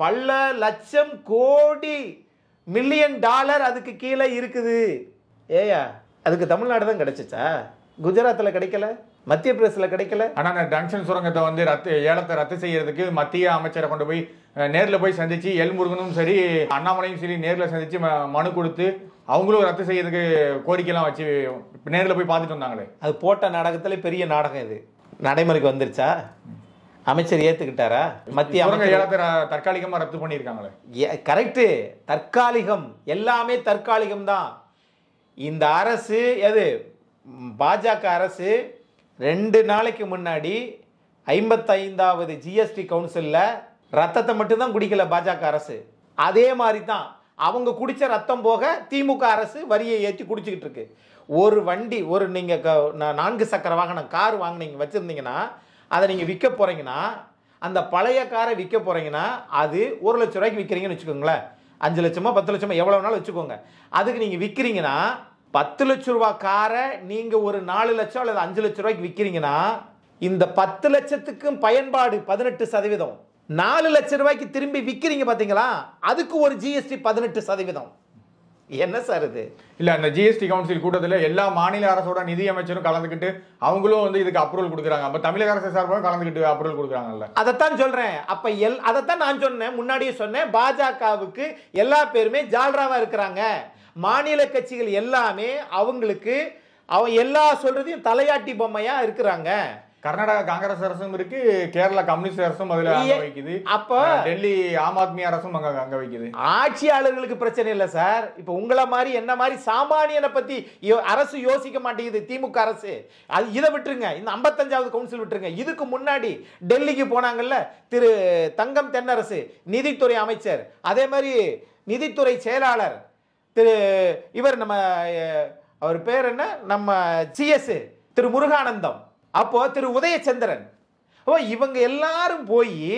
பல லட்சம் கோடி மில்லியன் டாலர் அதுக்கு கீழே இருக்குது. ஏயா அதுக்கு தமிழ்நாடு தான் கிடைச்சிச்சா? குஜராத்தில் கிடைக்கல, மத்திய பிரதேசல கிடைக்கல. ஆனா அந்த டங்ஷன் சுரங்கத்தை வந்து ஏலத்தை ரத்து செய்யறதுக்கு மத்திய அமைச்சரை கொண்டு போய் நேர்ல போய் சந்திச்சு எல் முருகனும் சரி அண்ணாமலையும் சரி நேர்ல சந்திச்சு மனு கொடுத்து அவங்களும் ரத்து செய்யறதுக்கு கோரிக்கைலாம் வச்சு நேர்ல போய் பார்த்துட்டு வந்தாங்களே. அது போட்ட நாடகத்துல பெரிய நாடகம். இது நடைமுறைக்கு வந்துருச்சா? அமைச்சர் ஏத்துக்கிட்டாரா? மத்திய ஏலத்தை தற்காலிகமா ரத்து பண்ணியிருக்காங்களே. கரெக்டு, தற்காலிகம், எல்லாமே தற்காலிகம் தான். இந்த அரசு எது பாஜக அரசு 2 நாளைக்கு முன்னாடி 55வது ஜிஎஸ்டி கவுன்சில்ல ரத்தத்தை மட்டும்தான் குடிக்கல பாஜக அரசு. அதே மாதிரி தான் அவங்க குடிச்ச ரத்தம் போக திமுக அரசு வரியை ஏற்றி குடிச்சுக்கிட்டு இருக்கு. ஒரு வண்டி, ஒரு நீங்க 4 சக்கர வாகனம் கார் வாங்கினீங்க வச்சிருந்தீங்கன்னா அதை நீங்க விற்க போறீங்கன்னா, அந்த பழைய காரை விற்க போறீங்கன்னா அது 1 லட்சம் ரூபாய்க்கு விற்கிறீங்கன்னு வச்சுக்கோங்களேன். 5 லட்சமோ 10 லட்சமோ எவ்வளவு நாள் வச்சுக்கோங்க. அதுக்கு நீங்க விற்கிறீங்கன்னா 10 லட்சம் ரூபாய் காரை நீங்க ஒரு 4 லட்சம் அல்லது 5 லட்சம் ரூபாய்க்கு விற்கிறீங்கன்னா இந்த 10 லட்சத்துக்கும் பயன்பாடு 18%. 4 லட்சம் ரூபாய்க்கு திரும்பி விற்கிறீங்க பாத்தீங்களா, அதுக்கு ஒரு ஜிஎஸ்டி 18%. என்ன சார் இது? இல்ல அந்த ஜிஎஸ்டி கவுன்சில் கூட்டத்தில் எல்லா மாநில அரசோட நிதி அமைச்சரும் கலந்துக்கிட்டு அவங்களும் வந்து இதுக்கு அப்ரூவல் கொடுக்குறாங்க. அப்ப தமிழக அரசு சார்பாக கலந்துக்கிட்டு அப்ரூவல் கொடுக்குறாங்கல்ல. அதைத்தான் சொல்றேன். அப்ப அதைத்தான் நான் சொன்னேன், முன்னாடியே சொன்னேன். பாஜகவுக்கு எல்லா பேருமே ஜால்ராவா இருக்கிறாங்க. மாநில கட்சிகள் எல்லாமே அவங்களுக்கு எல்லா சொல்றதையும் தலையாட்டி பொம்மையா இருக்கிறாங்க. கர்நாடகா காங்கிரஸ் அரசும் இருக்கு, கேரளா கம்யூனிஸ்ட் அரசும் அதுல அங்க வைக்குது, அப்ப டெல்லி ஆம் ஆத்மி அரசும் அங்க வைக்குது. ஆட்சியாளர்களுக்கு பிரச்சனை இல்ல சார். இப்ப உங்களை மாதிரி என்ன மாதிரி சாமானியனை பத்தி அரசு யோசிக்க மாட்டேங்குது திமுக அரசு. அது இதை விட்டுருங்க, இந்த 55வது கவுன்சில் விட்டுருங்க. இதுக்கு முன்னாடி டெல்லிக்கு போனாங்கல்ல திரு தங்கம் தென்னரசு, நிதித்துறை அமைச்சர், அதே மாதிரி நிதித்துறை செயலாளர் திரு இவர் நம்ம அவர் பேர் என்ன, நம்ம சிஎஸ் திரு முருகானந்தம், அப்போ திரு உதயச்சந்திரன், இவங்க எல்லாரும் போய்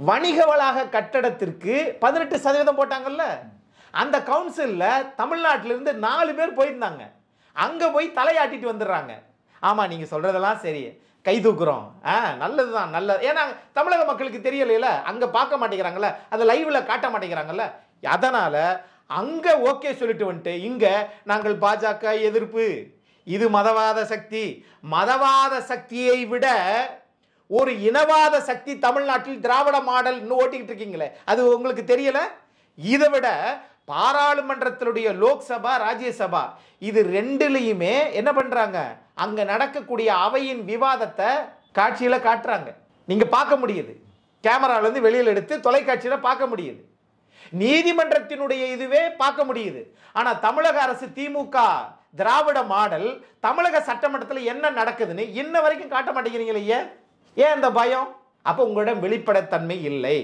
வணிக வளாக கட்டடத்திற்கு 18% போட்டாங்கல்ல. அந்த கவுன்சில்ல தமிழ்நாட்டிலிருந்து 4 பேர் போயிருந்தாங்க. அங்க போய் தலையாட்டிட்டு வந்துடுறாங்க. ஆமா நீங்க சொல்றதெல்லாம் சரி, கை தூக்குறோம், நல்லதுதான், நல்லது. ஏன்னா தமிழக மக்களுக்கு தெரியல, அங்க பார்க்க மாட்டேங்கிறாங்கல்ல, அதை லைவ்ல காட்ட மாட்டேங்கிறாங்கல்ல. அதனால அங்க ஓகே சொல்லிட்டு வந்துட்டு இங்க நாங்கள் பாஜக எதிர்ப்பு, இது மதவாத சக்தி. மதவாத சக்தியை விட ஒரு இனவாத சக்தி தமிழ்நாட்டில் திராவிட மாடல் ஓட்டிக்கிட்டு இருக்கீங்களே, அது உங்களுக்கு தெரியல? இதை விட பாராளுமன்றத்தினுடைய லோக்சபா ராஜ்யசபா இது 2லையுமே என்ன பண்றாங்க, அங்க நடக்கக்கூடிய அவையின் விவாதத்தை காட்சியில காட்டுறாங்க. நீங்க பார்க்க முடியுது, கேமரால இருந்து வெளியில் எடுத்து தொலைக்காட்சியில பார்க்க முடியுது. நீதிமன்றத்தினுடைய இதுவே பார்க்க முடியுது. ஆனா தமிழக அரசு திமுக திராவிட மாடல் தமிழக சட்டமன்றத்தில் என்ன நடக்குதுன்னு இன்ன வரைக்கும் காட்ட மாட்டேங்கிறீங்களே. ஏன் இந்த பயம்? அப்ப உங்களிடம் வெளிப்படைத்தன்மை இல்லை.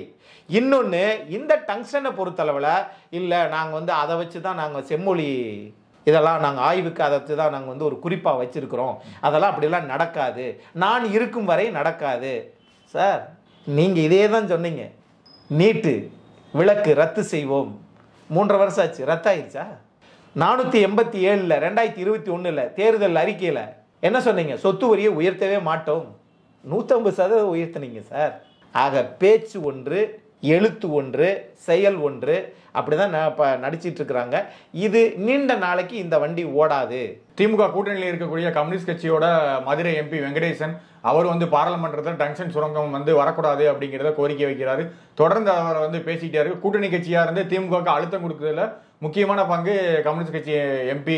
இன்னொன்னு, இந்த டங்ஸ்டனை பொறுத்தளவில் இல்லை, நாங்கள் வந்து அதை வச்சு தான் நாங்கள் செம்மொழி இதெல்லாம் நாங்கள் ஆய்வுக்கு அதை தான் நாங்கள் வந்து ஒரு குறிப்பாக வச்சிருக்கிறோம், அதெல்லாம் அப்படிலாம் நடக்காது, நான் இருக்கும் வரை நடக்காது. சார் நீங்கள் இதே தான் சொன்னீங்க, நீட்டு விளக்கு ரத்து செய்வோம், 3.5 வருஷம் ஆச்சு, ரத்தாயிருச்சா? 487 2021 தேர்தல் அறிக்கையில் என்ன சொன்னீங்க, சொத்து வரியை உயர்த்தவே மாட்டோம், 150% உயர்த்தினீங்க சார். ஆக பேச்சு ஒன்று, எழுத்து ஒன்று, செயல் ஒன்று, அப்படிதான் நடிச்சிட்டு இருக்கிறாங்க. இது நீண்ட நாளைக்கு இந்த வண்டி ஓடாது. திமுக கூட்டணியில் இருக்கக்கூடிய கம்யூனிஸ்ட் கட்சியோட மதுரை எம்பி வெங்கடேசன் அவர் வந்து பாராளுமன்றத்தில் டங்ஷன் சுரங்கம் வந்து வரக்கூடாது அப்படிங்கிறத கோரிக்கை வைக்கிறாரு. தொடர்ந்து அவரை வந்து பேசிக்கிட்டே இருக்கு. கூட்டணி கட்சியா இருந்து திமுக அழுத்தம் கொடுக்கறதுல முக்கியமான பங்கு கம்யூனிஸ்ட் கட்சி எம்பி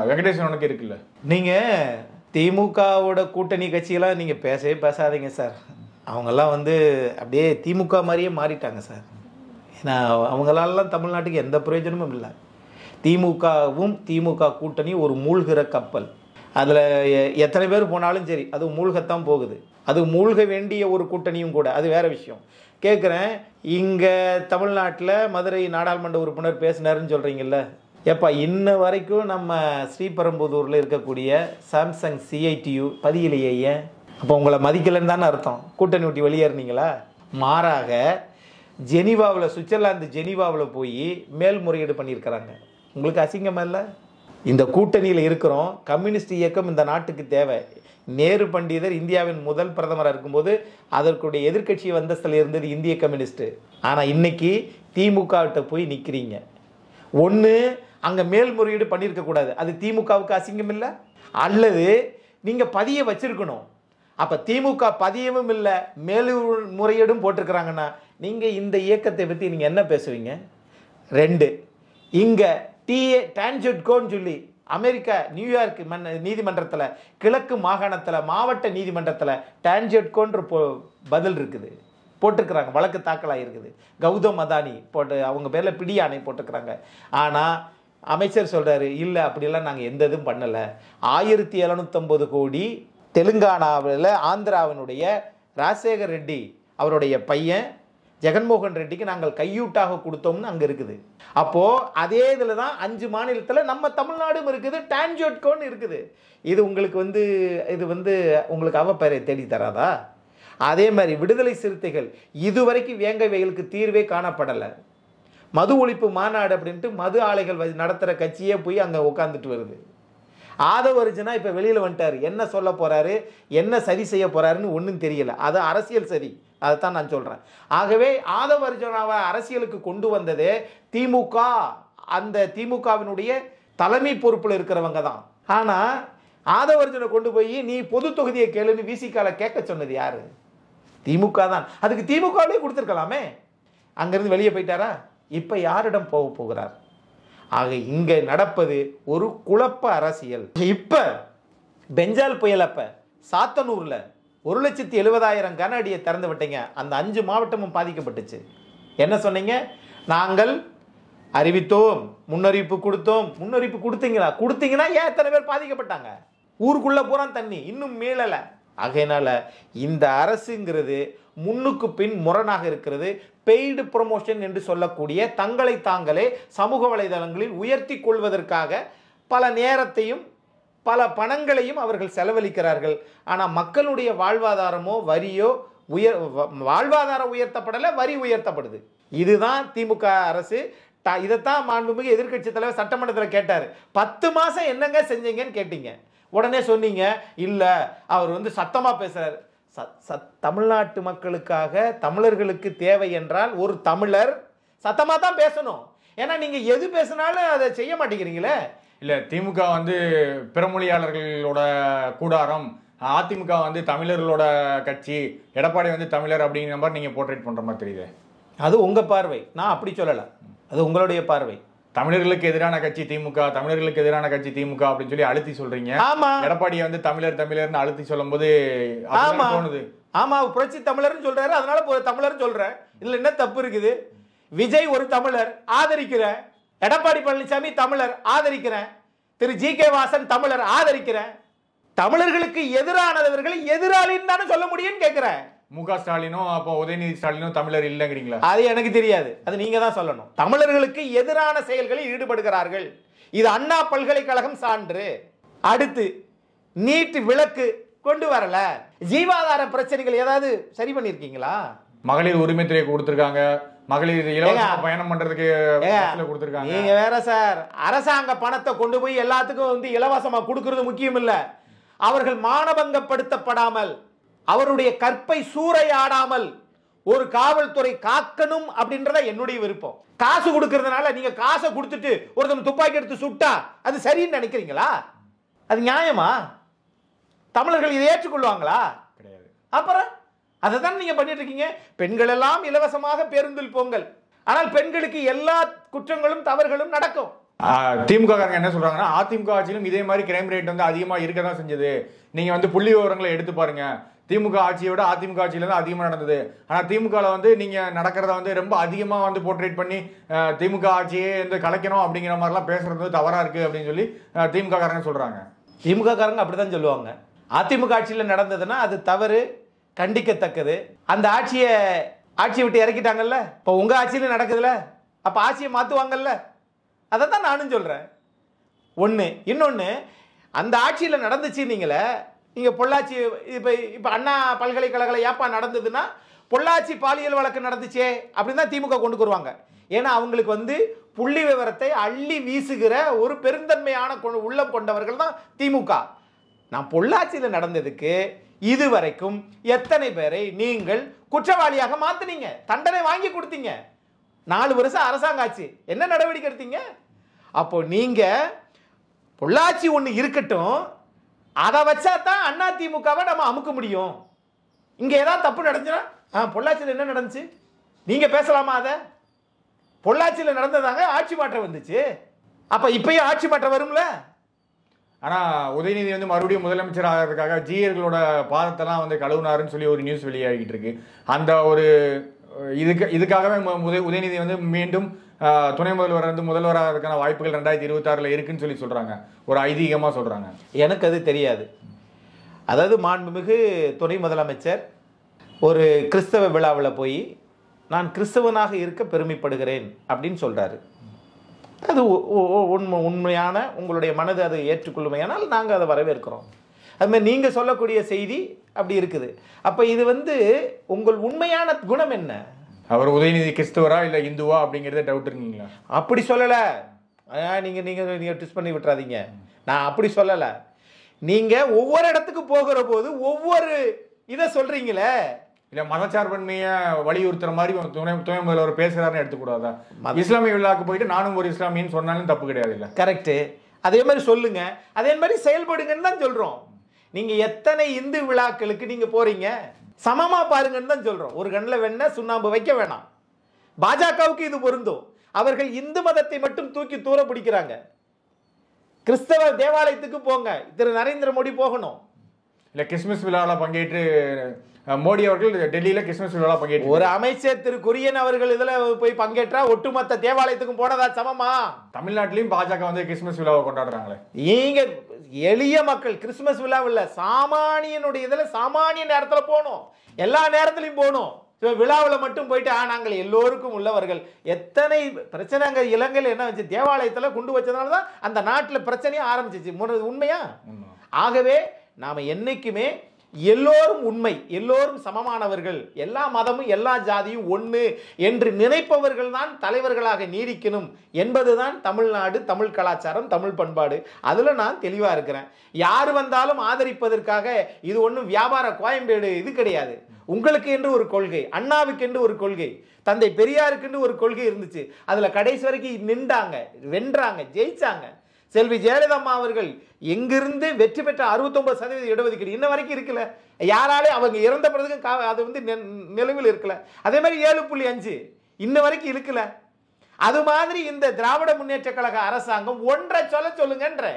வெங்கடேசனுக்கு இருக்குல்ல. நீங்க திமுகவோட கூட்டணி கட்சியெல்லாம் நீங்க பேசவே பேசாதீங்க சார். அவங்கெல்லாம் வந்து அப்படியே திமுக மாதிரியே மாறிட்டாங்க சார். ஏன்னா அவங்களாலாம் தமிழ்நாட்டுக்கு எந்த பிரயோஜனமும் இல்லை. திமுகவும் திமுக கூட்டணி ஒரு மூழ்கிற கப்பல். அதில் எத்தனை பேர் போனாலும் சரி அது மூழ்கத்தான் போகுது. அது மூழ்க வேண்டிய ஒரு கூட்டணியும் கூட, அது வேற விஷயம். கேட்குறேன், இங்கே தமிழ்நாட்டில் மதுரை நாடாளுமன்ற உறுப்பினர் பேசினாருன்னு சொல்கிறீங்கல்ல, எப்பா இன்ன வரைக்கும் நம்ம ஸ்ரீபெரும்புதூரில் இருக்கக்கூடிய சாம்சங் CITU பதியிலேயே ஏன்? அப்போ உங்களை மதிக்கலைன்னு தானே அர்த்தம். கூட்டணி விட்டு வெளியேறினீங்களா? மாறாக ஜெனீவாவில், சுவிட்சர்லாந்து ஜெனீவாவில் போய் மேல்முறையீடு பண்ணியிருக்கிறாங்க. உங்களுக்கு அசிங்கமா இல்லை? இந்த கூட்டணியில் இருக்கிறோம். கம்யூனிஸ்ட் இயக்கம் இந்த நாட்டுக்கு தேவை. நேரு பண்டிதர் இந்தியாவின் முதல் பிரதமராக இருக்கும்போது அதற்குடைய எதிர்க்கட்சி அந்தஸ்தில் இருந்தது இந்திய கம்யூனிஸ்ட். ஆனால் இன்னைக்கு திமுகவிட்ட போய் நிற்கிறீங்க. ஒன்று அங்கே மேல்முறையீடு பண்ணியிருக்கக்கூடாது, அது திமுகவுக்கு அசிங்கம் இல்லை. அல்லது நீங்கள் பதிய வச்சிருக்கணும். அப்போ திமுக பதியவும் இல்லை, மேல்முறையீடும் போட்டிருக்கிறாங்கன்னா நீங்கள் இந்த இயக்கத்தை பற்றி நீங்கள் என்ன பேசுவீங்க? 2, இங்கே டான்ஜெட்கோன்னு சொல்லி அமெரிக்கா நியூயார்க் நீதிமன்றத்தில், கிழக்கு மாகாணத்தில், மாவட்ட நீதிமன்றத்தில் டான்ஜெட்கோன்ற பதில் இருக்குது, போட்டிருக்கிறாங்க, வழக்கு தாக்கலாக இருக்குது. கௌதம் அதானி போட்டு அவங்க பேரில் பிடியாணை போட்டிருக்கிறாங்க. ஆனால் அமைச்சர் சொல்கிறாரு, இல்லை அப்படிலாம் நாங்கள் எந்த இதுவும் பண்ணலை. 1750 கோடி தெலுங்கானாவில் ஆந்திராவினுடைய ராஜசேகர் ரெட்டி அவருடைய பையன் ஜெகன்மோகன் ரெட்டிக்கு நாங்கள் கையூட்டாக கொடுத்தோம்னு அங்கே இருக்குது. அப்போது அதே இதில் தான் 5 மாநிலத்தில் நம்ம தமிழ்நாடும் இருக்குது, டான்ஜெட்கோன்னு இருக்குது. இது உங்களுக்கு இது உங்களுக்கு அவப்பெயரை தேடி தராதா? அதே மாதிரி விடுதலை சிறுத்தைகள் இதுவரைக்கும் வேங்கை வயலுக்கு தீர்வே காணப்படலை. மது ஒழிப்பு மாநாடு அப்படின்ட்டு மது ஆலைகள் நடத்துகிற கட்சியே போய் அங்கே உட்காந்துட்டு வருது. ஆதவர்ஜனா இப்போ வெளியில் வந்துட்டார். என்ன சொல்ல போகிறாரு, என்ன சரி செய்ய போகிறாருன்னு ஒன்றும் தெரியல. அது அரசியல் சரி, அதைத்தான் நான் சொல்கிறேன். ஆகவே ஆதவர்ஜனாவை அரசியலுக்கு கொண்டு வந்ததே திமுக, அந்த திமுகவினுடைய தலைமை பொறுப்பில் இருக்கிறவங்க தான். ஆனால் ஆதவர்ஜனை கொண்டு போய் நீ பொது தொகுதியை கேளுன்னு விசிகால கேட்க சொன்னது யாரு? திமுக தான். அதுக்கு திமுகவிலே கொடுத்துருக்கலாமே. அங்கேருந்து வெளியே போயிட்டாரா? இப்போ யாரிடம் போகிறார்? ஆக இங்கே நடப்பது ஒரு குழப்ப அரசியல். இப்போ பெஞ்சால் புயல் அப்போ சாத்தனூரில் 1,70,000 கன அடியை திறந்து விட்டீங்க. அந்த 5 மாவட்டமும் பாதிக்கப்பட்டுச்சு. என்ன சொன்னீங்க? நாங்கள் அறிவித்தோம், முன்னறிவிப்பு கொடுத்தோம். முன்னறிவிப்பு கொடுத்தீங்கன்னா ஏன் எத்தனை பேர் பாதிக்கப்பட்டாங்க? ஊருக்குள்ளே பூரா தண்ணி, இன்னும் மீளலை. ஆகையினால இந்த அரசுங்கிறது முன்னுக்கு பின் முரணாக இருக்கிறது. பெய்டு ப்ரொமோஷன் என்று சொல்லக்கூடிய தங்களை தாங்களே சமூக வலைதளங்களில் உயர்த்தி கொள்வதற்காக பல நேரத்தையும் பல பணங்களையும் அவர்கள் செலவழிக்கிறார்கள். ஆனால் மக்களுடைய வாழ்வாதாரமோ வரியோ வாழ்வாதாரம் உயர்த்தப்படலை, வரி உயர்த்தப்படுது. இதுதான் திமுக அரசு. இதைத்தான் மாண்புமிகு எதிர்க்கட்சி தலைவர் சட்டமன்றத்தில் கேட்டார். 10 மாதம் என்னங்க செஞ்சீங்கன்னு கேட்டீங்க. உடனே சொன்னீங்க இல்லை அவர் சத்தமாக பேசுகிறார். தமிழ்நாட்டு மக்களுக்காக, தமிழர்களுக்கு தேவை என்றால் ஒரு தமிழர் சத்தமாக தான் பேசணும். ஏன்னா நீங்கள் எது பேசினாலும் அதை செய்ய மாட்டேங்கிறீங்களே. இல்லை, திமுக பிறமொழியாளர்களோட கூடாரம், அதிமுக தமிழர்களோட கட்சி, எடப்பாடி தமிழர் அப்படிங்கிற மாதிரி நீங்கள் போர்ட்ரேட் பண்ணுற மாதிரி தெரியுது. அது உங்கள் பார்வை, நான் அப்படி சொல்லலை. அது உங்களுடைய பார்வை. தமிழர்களுக்கு எதிரான கட்சி திமுக, தமிழர்களுக்கு எதிரான கட்சி திமுக அப்படின்னு சொல்லி அழுத்தி சொல்றீங்க. ஆமா, எடப்பாடி தமிழர் தமிழர்னு அழுத்தி சொல்லும் போது தோணுது. ஆமா, புரட்சி தமிழர்னு சொல்றாரு, அதனால தமிழர் சொல்றேன். இதுல என்ன தப்பு இருக்குது? விஜய் ஒரு தமிழர், ஆதரிக்கிறேன். எடப்பாடி பழனிசாமி தமிழர், ஆதரிக்கிறேன். திரு GK வாசன் தமிழர், ஆதரிக்கிறேன். தமிழர்களுக்கு எதிரானவர்களை எதிராளின்னு தானே சொல்ல முடியும்னு கேட்கிறேன். முக ஸ்டாலினும் அப்போ உதயநிதி ஸ்டாலினும் தமிழர் இல்லைங்கிறீங்களா? அது எனக்கு தெரியாது, அது நீங்க தான் சொல்லணும். தமிழர்களுக்கு எதிரான செயல்களில் ஈடுபடுகிறார்கள். இது அண்ணா பல்கலைக்கழகம் சான்று. அடுத்து நீட் விலக்கு கொண்டு வரல. ஜீவாதார பிரச்சனைகள் ஏதாவது சரி பண்ணிருக்கீங்களா? மகளிர் உரிமை துறை கொடுத்திருக்காங்க, மகளிர் இலவச பயணம் பண்றதுக்கு கொடுத்திருக்காங்க. நீங்க வேற சார், அரசாங்க பணத்தை கொண்டு போய் எல்லாத்துக்கும் இலவசமா கொடுக்கிறது முக்கியம் இல்ல. அவர்கள் மானபங்கப்படுத்தப்படாமல், அவருடைய கற்பை சூறையாடாமல் ஒரு காவல்துறை காக்கணும் அப்படின்றத என்னுடைய விருப்பம். காசு கொடுக்கறதுனால நீங்க காசை கொடுத்துட்டு ஒருத்தன் துப்பாக்கி எடுத்து சுட்டா அது சரின்னு நினைக்கிறீங்களா? அது நியாயமா? தமிழர்கள் இதை ஏற்றுக்கொள்வாங்களா? கிடையாது. அப்புறம் அதை தான் நீங்க பண்ணிட்டு இருக்கீங்க. பெண்கள் எல்லாம் இலவசமாக பேருந்தில் போங்கள், ஆனால் பெண்களுக்கு எல்லா குற்றங்களும் தவறுகளும் நடக்கும். திமுக காரங்க என்ன சொல்றாங்கன்னா, அதிமுக ஆட்சியிலும் இதே மாதிரி கிரைம் ரேட் அதிகமா இருக்கதான் செஞ்சது. நீங்க புள்ளி விவரங்களை எடுத்து பாருங்க. திமுக ஆட்சியை விட அதிமுக ஆட்சியில தான் அதிகமா நடந்தது. ஆனா திமுக நீங்க நடக்கிறத ரொம்ப அதிகமா போர்ட்ரேட் பண்ணி திமுக ஆட்சியே கலைக்கணும் அப்படிங்கிற மாதிரிலாம் பேசுறது தவறா இருக்கு அப்படின்னு சொல்லி திமுக காரங்க சொல்றாங்க. திமுக காரங்க அப்படிதான் சொல்லுவாங்க. அதிமுக ஆட்சியில் நடந்ததுன்னா அது தவறு, கண்டிக்கத்தக்கது. அந்த ஆட்சியை விட்டு இறக்கிட்டாங்கல்ல. இப்போ உங்க ஆட்சியில நடக்குதுல்ல, அப்ப ஆட்சியை மாத்துவாங்கல்ல. அதை தான் நானும் சொல்கிறேன். ஒன்று. இன்னொன்று, அந்த ஆட்சியில் நடந்துச்சு. நீங்கள் பொள்ளாச்சி இப்போ அண்ணா பல்கலைக்கழகம் ஏப்பா நடந்ததுன்னா பொள்ளாச்சி பாலியல் வழக்கு நடந்துச்சே அப்படின்னு தான் திமுக கொண்டு வருவாங்க. ஏன்னா அவங்களுக்கு புள்ளி விவரத்தை அள்ளி வீசுகிற ஒரு பெருந்தன்மையான உள்ளம் கொண்டவர்கள் தான் திமுக. நான் பொள்ளாச்சியில் நடந்ததுக்கு இதுவரைக்கும் எத்தனை பேரை நீங்கள் குற்றவாளியாக மாற்றினீங்க, தண்டனை வாங்கி கொடுத்தீங்க? 4 வருஷம் அரசாங்க ஆட்சி, என்ன நடவடிக்கை எடுத்தீங்க? அப்போ நீங்கள் பொள்ளாச்சி ஒன்று இருக்கட்டும், அதை வச்சா தான் அண்ணா திமுகவை நம்ம அமுக்க முடியும். இங்கே ஏதாவது தப்பு நடந்துச்சுன்னா பொள்ளாச்சியில் என்ன நடந்துச்சு நீங்கள் பேசலாமா? அதை பொள்ளாச்சியில் நடந்ததாங்க ஆட்சி மாற்றம் வந்துச்சு. அப்போ இப்பயும் ஆட்சி மாற்றம் வரும்ல. ஆனால் உதயநிதி மறுபடியும் முதலமைச்சர் ஆகிறதுக்காக ஜீயர்களோட பாதத்தெல்லாம் கழுவுனாருன்னு சொல்லி ஒரு நியூஸ் வெளியாகிட்டு இருக்கு. அந்த ஒரு இதுக்காகவே உதயநிதி மீண்டும் துணை முதல்வர் முதல்வராகிறதுக்கான வாய்ப்புகள் 2026 இருக்குன்னு சொல்லி சொல்றாங்க. ஒரு ஐதீகமாக சொல்றாங்க. எனக்கு அது தெரியாது. அதாவது மாண்புமிகு துணை முதலமைச்சர் ஒரு கிறிஸ்தவ விழாவில் போய் நான் கிறிஸ்தவனாக இருக்க பெருமைப்படுகிறேன் அப்படின்னு சொல்றாரு. அது உண்மையான உங்களுடைய மனது அதை ஏற்றுக்கொள்ளுமையானால் நாங்கள் அதை வரவேற்கிறோம். அதுமாதிரி நீங்கள் சொல்லக்கூடிய செய்தி அப்படி இருக்குது. அப்போ இது உங்கள் உண்மையான குணம் என்ன? அவர் உதயநிதி கிறிஸ்தவரா இல்லை இந்துவா அப்படிங்கிறத டவுட் இருக்குங்களா? அப்படி சொல்லலை. நீங்கள் ட்விஸ்ட் பண்ணி விட்டுறாதீங்க. நான் அப்படி சொல்லலை. நீங்கள் ஒவ்வொரு இடத்துக்கு போகிற போது ஒவ்வொரு இதை சொல்கிறீங்களே. இல்லை மதச்சார்பன்மையை வலியுறுத்துற மாதிரி துணை முதல்வர் பேசுகிறாருன்னு எடுத்துக்கூடாதா? இஸ்லாமிய விழாவுக்கு போயிட்டு நானும் ஒரு இஸ்லாமியன்னு சொன்னாலும் தப்பு கிடையாது. இல்லை, கரெக்டு. அதே மாதிரி சொல்லுங்க, அதே மாதிரி செயல்படுங்கன்னு தான் சொல்கிறோம். நீங்கள் எத்தனை இந்து விழாக்களுக்கு நீங்கள் போகிறீங்க, சமமாக பாருங்கன்னு தான் சொல்கிறோம். ஒரு கண்ணில் வெண்ணெய் சுண்ணாம்பு வைக்க வேணாம். பாஜகவுக்கு இது பொருந்தும். அவர்கள் இந்து மதத்தை மட்டும் தூக்கி தூர பிடிக்கிறாங்க. கிறிஸ்தவ தேவாலயத்துக்கு போங்க, திரு நரேந்திர மோடி போகணும். இல்லை கிறிஸ்துமஸ் விழாவில் பங்கேற்று மோடி அவர்கள் டெல்லியில் கிறிஸ்துமஸ் விழாவில் பங்கேற்று ஒரு அமைச்சர் திரு குரியன் அவர்கள் இதில் போய் பங்கேற்றா ஒட்டுமொத்த தேவாலயத்துக்கும் போனதா சமமா? தமிழ்நாட்டிலையும் பாஜக கிறிஸ்துமஸ் விழாவை கொண்டாடுறாங்களே. நீங்க எளிய மக்கள் கிறிஸ்துமஸ் விழாவில் சாமானியனுடைய இதில் சாமானிய நேரத்தில் போகணும், எல்லா நேரத்திலையும் போகணும். விழாவில் மட்டும் போயிட்டு நாங்கள் எல்லோருக்கும் உள்ளவர்கள். எத்தனை பிரச்சனை அங்கே இலங்கையில் என்ன வச்சு தேவாலயத்தில் குண்டு வச்சதுனால தான் அந்த நாட்டில் பிரச்சனையும் ஆரம்பிச்சிச்சு. உண்மையா? ஆகவே நாம் என்னைக்குமே எல்லோரும் உண்மை, எல்லோரும் சமமானவர்கள், எல்லா மதமும் எல்லா ஜாதியும் ஒன்று என்று நினைப்பவர்கள் தான் தலைவர்களாக நீடிக்கணும் என்பதுதான் தமிழ்நாடு, தமிழ் கலாச்சாரம், தமிழ் பண்பாடு. அதில் நான் தெளிவாக இருக்கிறேன். யார் வந்தாலும் ஆதரிப்பதற்காக இது ஒன்றும் வியாபார கோயம்பேடு இது கிடையாது. உங்களுக்கு என்று ஒரு கொள்கை, அண்ணாவுக்கு என்று ஒரு கொள்கை, தந்தை பெரியாருக்கு என்று ஒரு கொள்கை இருந்துச்சு. அதில் கடைசி வரைக்கும் நின்றாங்க, வென்றாங்க, ஜெயிச்சாங்க. செல்வி ஜெயலலிதா அம்மா அவர்கள் எங்கிருந்து வெற்றி பெற்ற 69% இடஒதுக்கீடு இன்ன வரைக்கும் இருக்கல. யாராலே அவங்க இறந்த பிறகு அது நிலவில் இருக்கல. அதே மாதிரி 7.5 இன்ன வரைக்கும் இருக்கல. அது மாதிரி இந்த திராவிட முன்னேற்ற கழக அரசாங்கம் ஒன்றை சொல்லுங்கன்ற.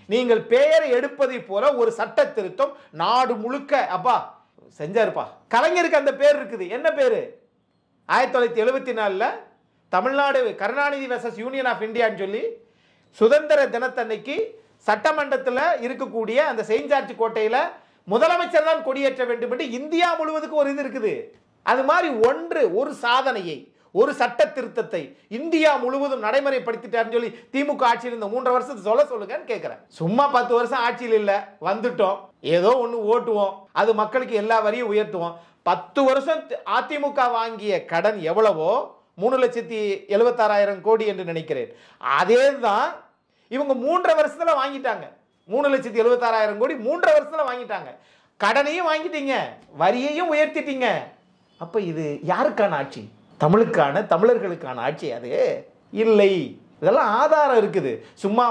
நீங்கள் பெயரை எடுப்பதை போல ஒரு சட்ட திருத்தம் நாடு முழுக்க அப்பா செஞ்சாருப்பா. கலைஞருக்கு அந்த பேர் இருக்குது. என்ன பேரு? 1974 Tamil Nadu Karunanidhi versus union of இந்தியான்னு சொல்லி சுதந்திர தினத்தன்னைக்கு சட்டமன்றத்தில் இருக்கக்கூடிய அந்த செயின்ட் ஜார்ஜ் கோட்டையில் முதலமைச்சர் தான் கொடியேற்ற வேண்டும் என்று இந்தியா முழுவதுக்கு ஒரு இது இருக்குது. அது மாதிரி ஒரு சாதனையை, ஒரு சட்ட திருத்தத்தை இந்தியா முழுவதும் நடைமுறைப்படுத்திட்டாருன்னு சொல்லி திமுக ஆட்சியில் இந்த 3 வருஷத்தை சொல்லுங்கன்னு கேட்குறேன். சும்மா 10 வருஷம் ஆட்சியில் இல்லை, வந்துட்டோம், ஏதோ ஒன்று ஓட்டுவோம், அது மக்களுக்கு எல்லா வரியும் உயர்த்துவோம். 10 வருஷம் அதிமுக வாங்கிய கடன் எவ்வளவோ 3,76,000 கோடி என்று நினைக்கிறேன். அதே தான் இவங்க 3 வருஷத்துல வாங்கிட்டாங்க. 3,76,000 கோடி 3 வருஷத்துல வாங்கிட்டாங்க. கடனையும் வாங்கிட்டீங்க, வரியையும் உயர்த்திட்டீங்க. அப்ப இது யாருக்கான ஆட்சி? தமிழுக்கான, தமிழர்களுக்கான ஆட்சி அது இல்லை. இதெல்லாம் ஆதாரம் இருக்குது. சும்மா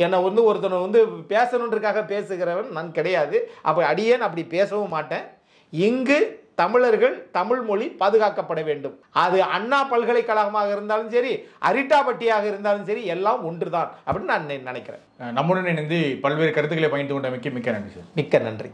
என்னை ஒருத்தனை பேசணுன்றதுக்காக பேசுகிறவன் நான் கிடையாது. அப்போ அடியேன் அப்படி பேசவும் மாட்டேன். இங்கு தமிழர்கள், தமிழ் மொழி பாதுகாக்கப்பட வேண்டும். அது அண்ணா பல்கலைக்கழகமாக இருந்தாலும் சரி, அரிட்டாபட்டியாக இருந்தாலும் சரி, எல்லாம் ஒன்றுதான் அப்படின்னு நான் நினைக்கிறேன். நம்முடன் இணைந்து பல்வேறு கருத்துக்களை பகிர்ந்து கொண்டமைக்கு மிக்க நன்றி சார். மிக்க நன்றி.